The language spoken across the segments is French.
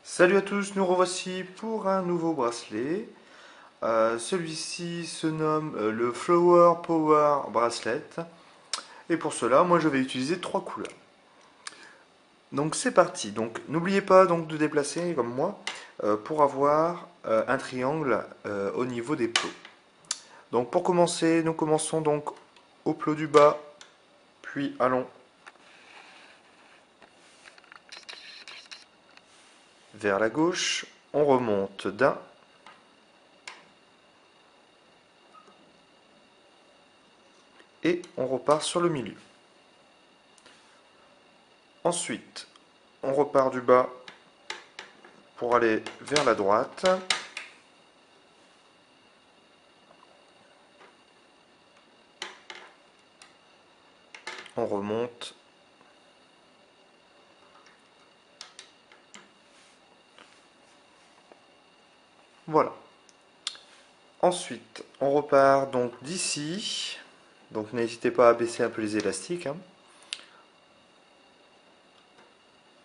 Salut à tous, nous revoici pour un nouveau bracelet. Celui-ci se nomme le Flower Power Bracelet. Et pour cela, moi je vais utiliser trois couleurs. Donc c'est parti. Donc n'oubliez pas donc de déplacer comme moi pour avoir un triangle au niveau des plots. Donc pour commencer, nous commençons donc au plot du bas, puis allons vers la gauche. On remonte d'un. Et on repart sur le milieu. Ensuite, on repart du bas pour aller vers la droite. On remonte. Voilà. Ensuite, on repart donc d'ici. Donc n'hésitez pas à baisser un peu les élastiques, hein.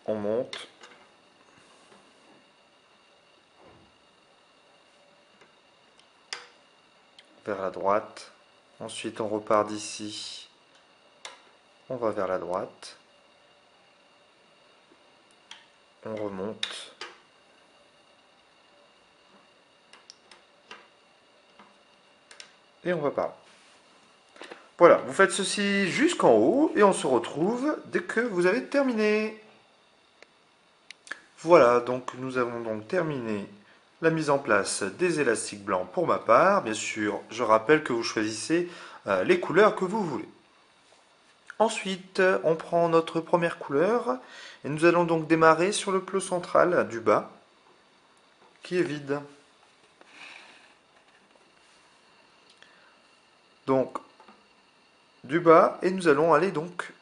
On monte. Vers la droite. Ensuite, on repart d'ici. On va vers la droite. On remonte. Et on repart. Voilà, vous faites ceci jusqu'en haut et on se retrouve dès que vous avez terminé. Voilà, donc nous avons donc terminé la mise en place des élastiques blancs pour ma part. Bien sûr, je rappelle que vous choisissez les couleurs que vous voulez. Ensuite, on prend notre première couleur et nous allons donc démarrer sur le plot central du bas qui est vide. Donc, du bas et nous allons aller donc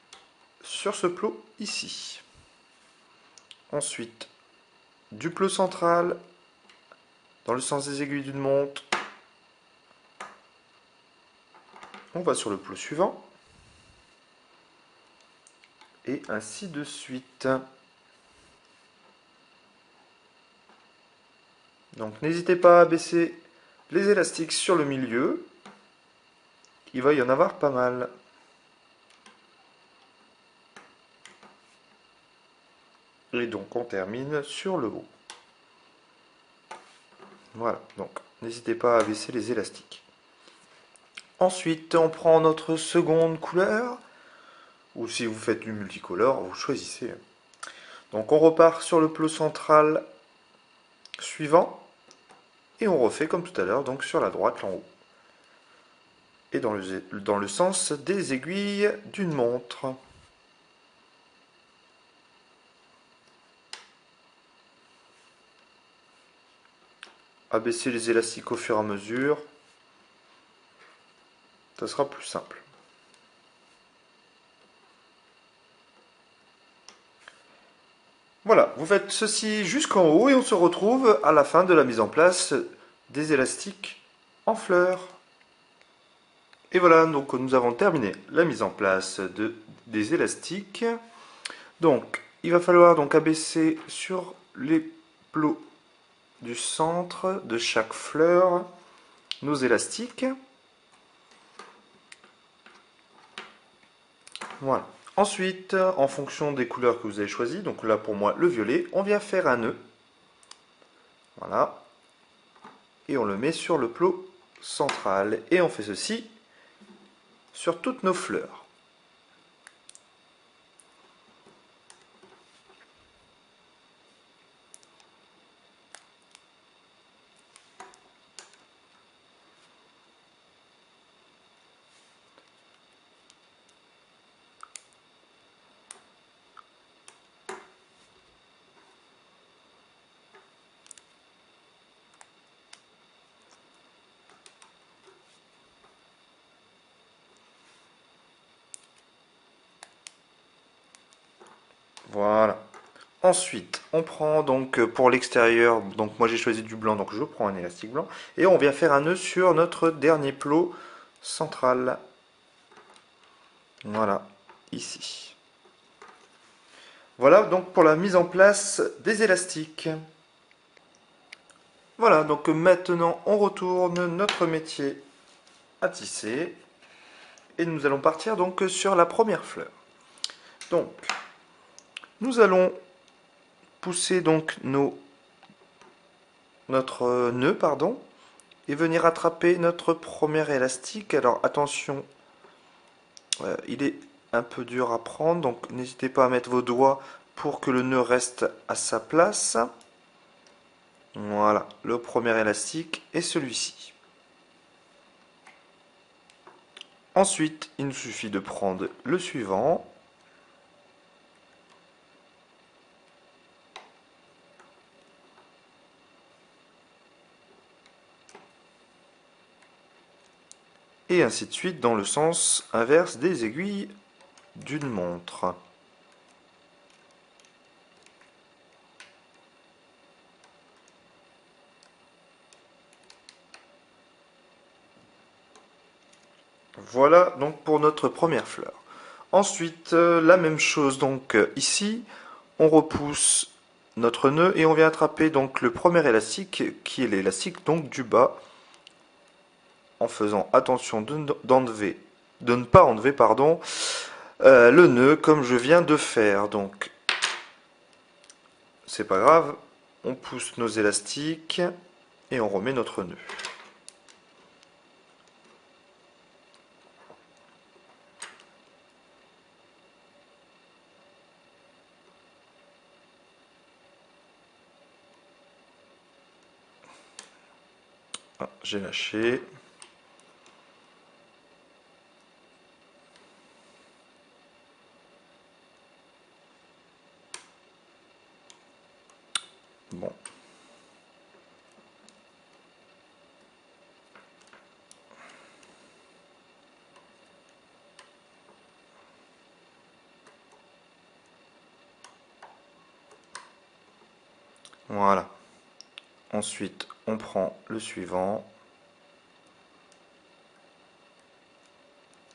sur ce plot ici. Ensuite, du plot central dans le sens des aiguilles d'une montre, on va sur le plot suivant. Et ainsi de suite. Donc n'hésitez pas à baisser les élastiques sur le milieu. Il va y en avoir pas mal. Et donc on termine sur le haut. Voilà, donc n'hésitez pas à baisser les élastiques. Ensuite, on prend notre seconde couleur. Ou si vous faites du multicolore, vous choisissez. Donc on repart sur le plot central suivant. Et on refait comme tout à l'heure, donc sur la droite, en haut. Et dans le sens des aiguilles d'une montre. Abaisser les élastiques au fur et à mesure. Ça sera plus simple. Voilà, vous faites ceci jusqu'en haut et on se retrouve à la fin de la mise en place des élastiques en fleurs. Et voilà, donc nous avons terminé la mise en place des élastiques. Donc, il va falloir donc abaisser sur les plots du centre de chaque fleur nos élastiques. Voilà. Ensuite, en fonction des couleurs que vous avez choisies, donc là pour moi le violet, on vient faire un nœud. Voilà. Et on le met sur le plot central. Et on fait ceci sur toutes nos fleurs. Voilà. Ensuite, on prend donc pour l'extérieur, donc moi j'ai choisi du blanc, donc je prends un élastique blanc, et on vient faire un nœud sur notre dernier plot central. Voilà, ici. Voilà donc pour la mise en place des élastiques. Voilà, donc maintenant on retourne notre métier à tisser et nous allons partir donc sur la première fleur. Donc nous allons pousser donc notre nœud pardon et venir attraper notre premier élastique. Alors attention, il est un peu dur à prendre, donc n'hésitez pas à mettre vos doigts pour que le nœud reste à sa place. Voilà, le premier élastique est celui-ci. Ensuite, il nous suffit de prendre le suivant. Et ainsi de suite dans le sens inverse des aiguilles d'une montre. Voilà donc pour notre première fleur. Ensuite, la même chose donc ici, on repousse notre nœud et on vient attraper donc le premier élastique qui est l'élastique donc du bas en faisant attention de ne pas enlever pardon, le nœud comme je viens de faire. Donc c'est pas grave, on pousse nos élastiques et on remet notre nœud. Ah, j'ai lâché. Bon. Voilà. Ensuite, on prend le suivant.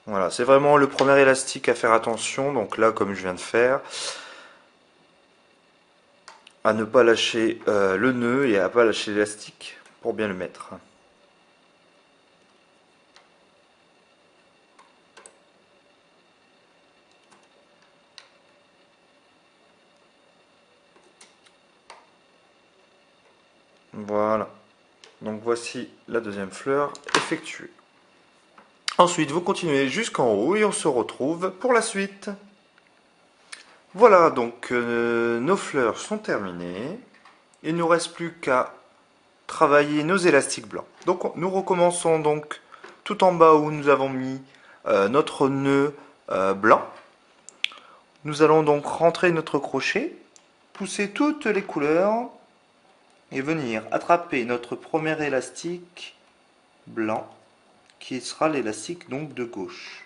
Voilà, c'est vraiment le premier élastique à faire attention. Donc là, comme je viens de faire, à ne pas lâcher le nœud et à ne pas lâcher l'élastique pour bien le mettre. Voilà. Donc voici la deuxième fleur effectuée. Ensuite, vous continuez jusqu'en haut et on se retrouve pour la suite. Voilà, donc nos fleurs sont terminées. Il ne nous reste plus qu'à travailler nos élastiques blancs. Donc nous recommençons donc tout en bas où nous avons mis notre nœud blanc. Nous allons donc rentrer notre crochet, pousser toutes les couleurs et venir attraper notre premier élastique blanc qui sera l'élastique donc de gauche.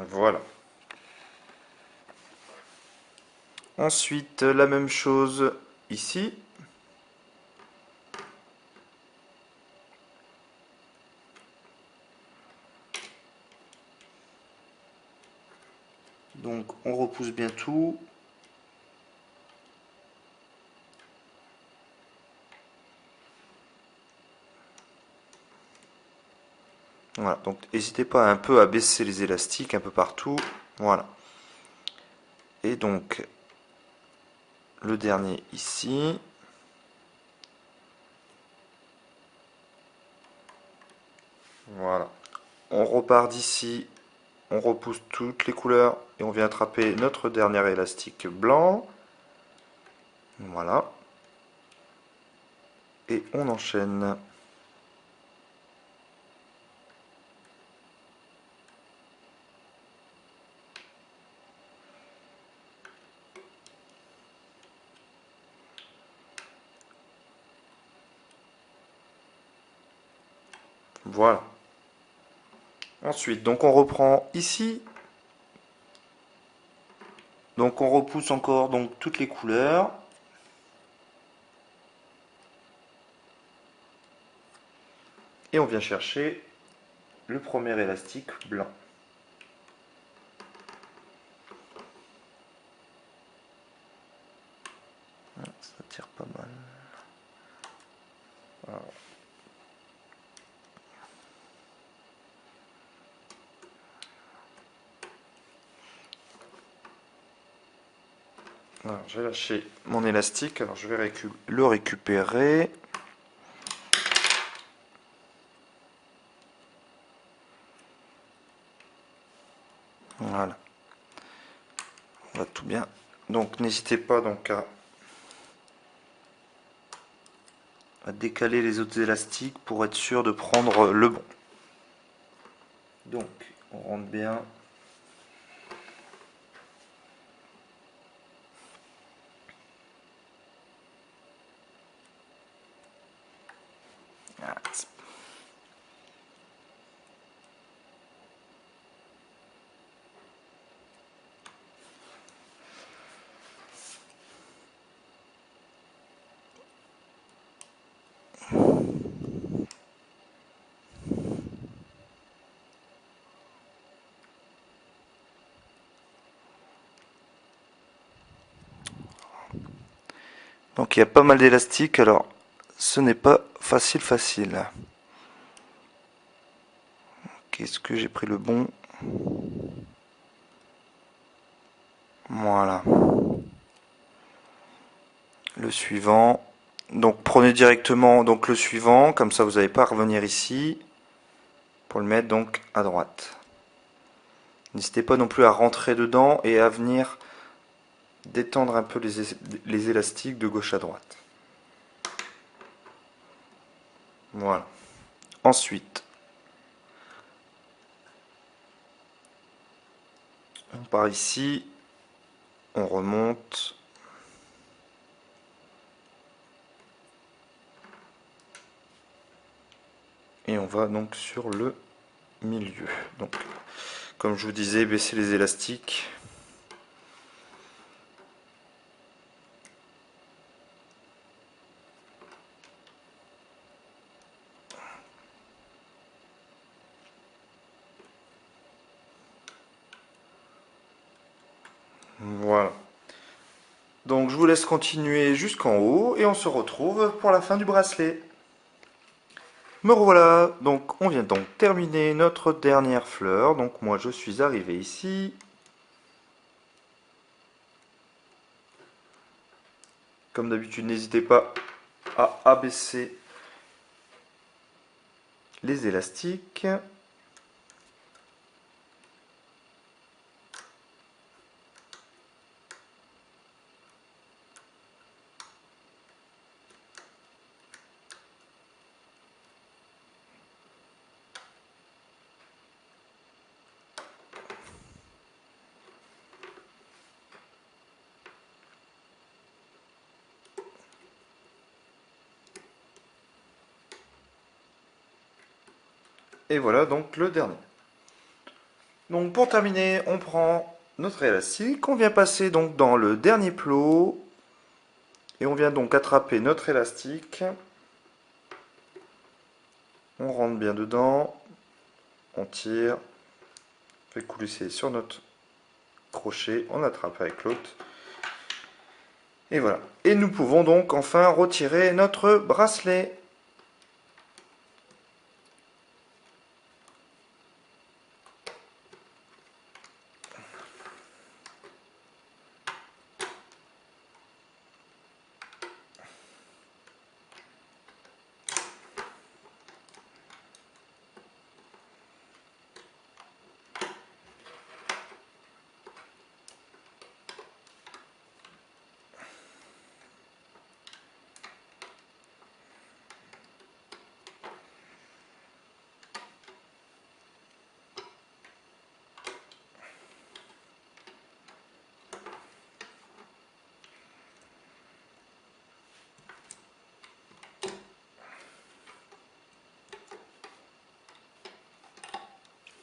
Voilà. Ensuite, la même chose ici. Donc on repousse bien tout. Voilà, donc n'hésitez pas un peu à baisser les élastiques un peu partout. Voilà. Et donc le dernier ici. Voilà. On repart d'ici, on repousse toutes les couleurs et on vient attraper notre dernier élastique blanc. Voilà. Et on enchaîne. Voilà. Ensuite, donc on reprend ici. Donc on repousse encore donc toutes les couleurs. Et on vient chercher le premier élastique blanc. Ça tire pas mal. Voilà. Alors, j'ai lâché mon élastique, alors je vais le récupérer. Voilà. On va tout bien. Donc n'hésitez pas donc à décaler les autres élastiques pour être sûr de prendre le bon. Donc on rentre bien. Ah, donc il y a pas mal d'élastiques, alors ce n'est pas facile. Qu'est-ce que j'ai pris le bon? Voilà. Le suivant. Donc prenez directement donc le suivant, comme ça vous n'avez pas à revenir ici pour le mettre donc à droite. N'hésitez pas non plus à rentrer dedans et à venir détendre un peu les élastiques de gauche à droite. Voilà. Ensuite, on part ici, on remonte. Et on va donc sur le milieu. Donc, comme je vous disais, baissez les élastiques. Voilà. Donc je vous laisse continuer jusqu'en haut et on se retrouve pour la fin du bracelet. Me revoilà, donc on vient donc terminer notre dernière fleur. Donc moi je suis arrivé ici. Comme d'habitude, n'hésitez pas à abaisser les élastiques. Et voilà donc le dernier. Donc pour terminer, on prend notre élastique, on vient passer donc dans le dernier plot et on vient donc attraper notre élastique. On rentre bien dedans, on tire, on fait coulisser sur notre crochet, on attrape avec l'autre. Et voilà. Et nous pouvons donc enfin retirer notre bracelet.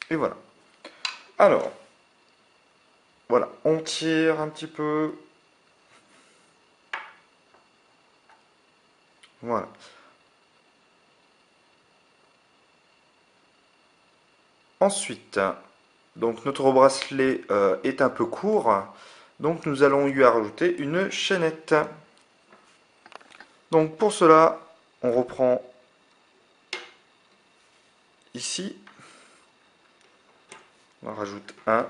Et voilà. Alors, voilà, on tire un petit peu. Voilà. Ensuite, donc notre bracelet est un peu court, donc nous allons lui rajouter une chaînette. Donc pour cela, on reprend ici, on rajoute 1,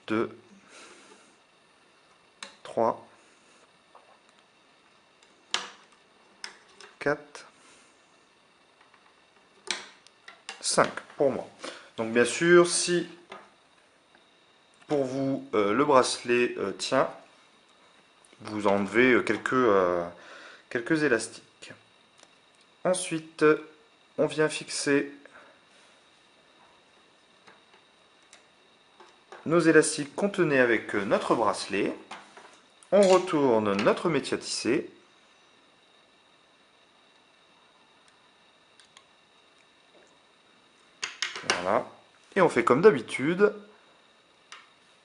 2, 3, 4, 5 pour moi. Donc bien sûr, si pour vous le bracelet tient, vous enlevez quelques élastiques. Ensuite, on vient fixer nos élastiques qu'on tenait avec notre bracelet. On retourne notre métier à tisser. Voilà. Et on fait comme d'habitude.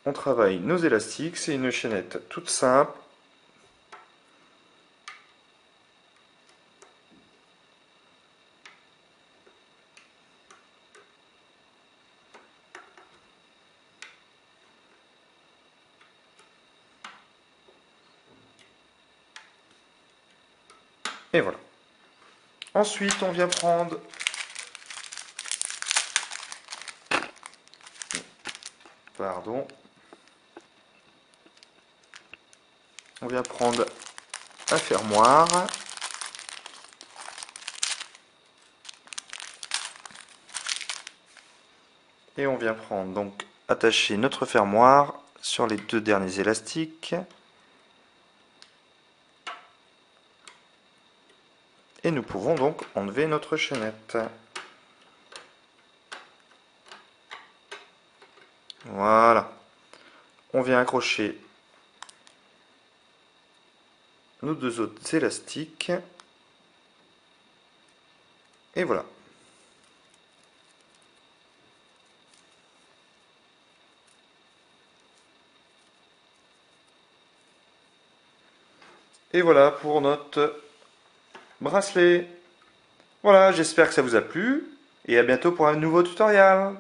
On travaille nos élastiques. C'est une chaînette toute simple. Et voilà. Ensuite, on vient prendre on vient prendre un fermoir. Et on vient prendre donc attacher notre fermoir sur les deux derniers élastiques. Et nous pouvons donc enlever notre chaînette. Voilà. On vient accrocher nos deux autres élastiques. Et voilà. Et voilà pour notre bracelet. Voilà, j'espère que ça vous a plu. Et à bientôt pour un nouveau tutoriel.